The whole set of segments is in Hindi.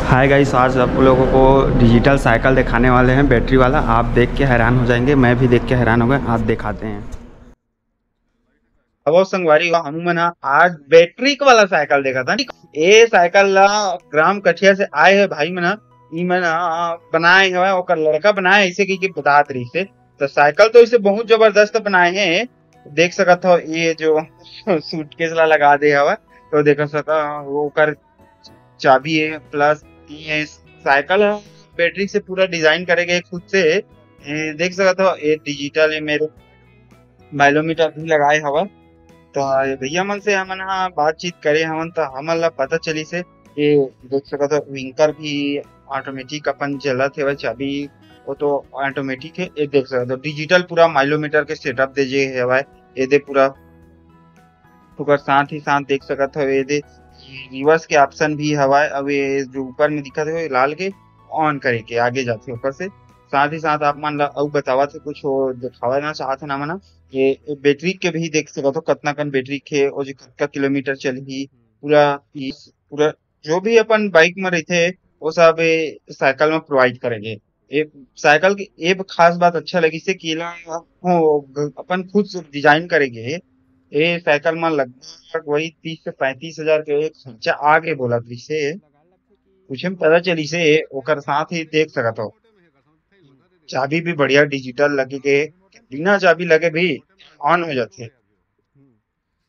हाय गाइस, आज आप लोगों को डिजिटल साइकिल दिखाने वाले हैं, बैटरी वाला। आप देख के हैरान हो जाएंगे, मैं भी देख के हैरान हो गया। आप दिखाते हैं। अब संगवारी हम मना आज बैटरी वाला साइकिल देखा था। ये साइकिल ला ग्राम कठिया से आए है भाई मना। ई मना बनाए है और लड़का बनाए ऐसे की बतात रही से। तो साइकिल तो इसे बहुत जबरदस्त बनाए हैं। देख सकत हो ये जो सूटकेस ला लगा दे हवा। तो देख सका वो कर चाबी है प्लस ये साइकिल बैटरी से पूरा डिजाइन करेंगे खुद से। देख सकत हो ये डिजिटल है, मेरे माइलोमीटर भी लगाए हवा। तो भैया मन से हमन हा बातचीत करे हमन तो हमन ला पता चली से ये देख सकत हो विंकर भी ऑटोमेटिक अपन चलत है। चाबी वो तो ऑटोमेटिक है। ये देख सकत हो डिजिटल पूरा माइलोमीटर के सेटअप दे जे है। ये दे पूरा ओकर साथ ही साथ देख सकत हो ये दे रिवर्स के ऑप्शन भी हवा। अब ये जो ऊपर में दिखत है लाल के ऑन करे के आगे जाते ऊपर से। साथ ही साथ आप मन ला अउ बतावा थे कुछ दिखावा ना चाहत है ना मना। ये बैटरी के भी देख सकत हो कितना कन बैटरी के और जो कितना किलोमीटर चलही पूरा पूरा जो भी अपन बाइक में रहते वो सब साइकिल में प्रोवाइड करेंगे। एक साइकिल की एक खास बात अच्छा लगी से कि अपन खुद डिजाइन करेंगे। ये साइकिल में लगभग वही 30 से 35 हजार के एक खर्चा आगे बोला से कुछ हम पता चली से ओकर साथ ही देख सकत हो चाबी भी बढ़िया डिजिटल लगे के बिना चाबी लगे भी ऑन हो जाते।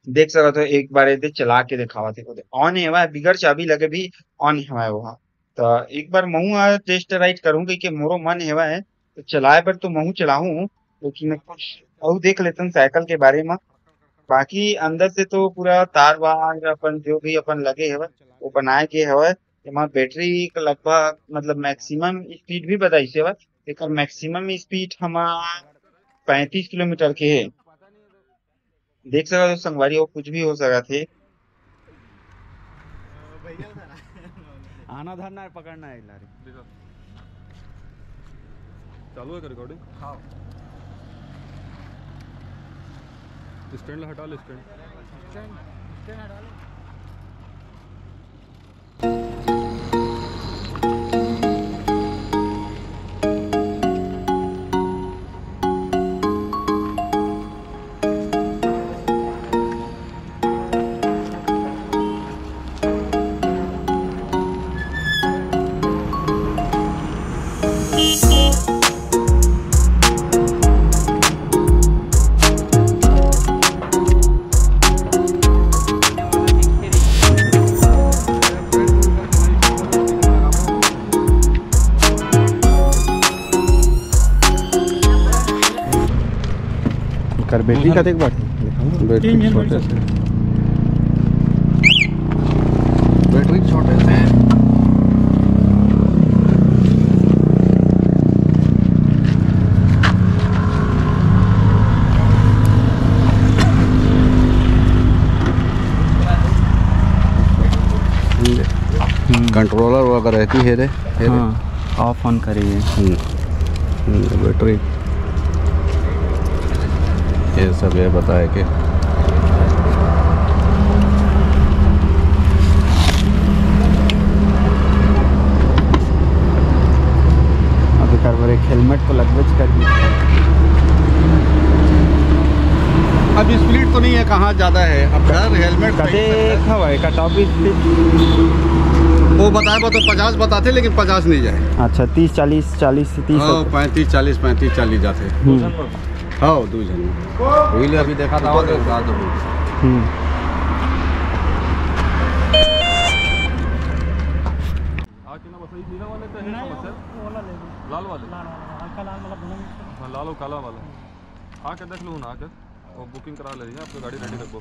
देख सकते हो एक बार ये चला के दिखावा थे ऑन है बिगर चाबी लगे भी ऑन है वहाँ। तो एक बार महू टेस्ट राइड करूंगी कि मोरो मन है तो चलाए पर तो महू चलाऊ। लेकिन कुछ और देख लेते हैं साइकिल के बारे में। बाकी अंदर से तो पूरा तार वार अपन जो भी अपन लगे है वो बनाए के है। एमा बैटरी लगभग मतलब मैक्सिमम स्पीड भी बताई से एक मैक्सिमम स्पीड हमारा 35 किलोमीटर के है। देख सकते हो संगवारी वो कुछ भी हो सका थे। आना धरना है, पकड़ना है लारी। चालू है रिकॉर्डिंग? हाँ। स्टैंड हटा ले, स्टैंड हटा ले। कर बैटरी का देख बात बैटरी छोटे से बैटरी छोटे से कंट्रोलर वगैरह रहती है रे। हाँ, ऑफ ऑन करिए बैटरी ये सब ये बताए कि अभी कर एक हेलमेट को लगभग कर दी। अब स्पीड तो नहीं है, कहाँ ज़्यादा है अब सर हेलमेट का टॉपिक वो बताए तो 50 बताते लेकिन 50 नहीं जाए। अच्छा 30 40 40 से 30 35 40 35 40 जाते। हाँ 2 जन व्हील अभी देखा था और लाल वाले लाल काला वाला आके देख लो ना आके और बुकिंग करा ले आपको गाड़ी रेडी रखो।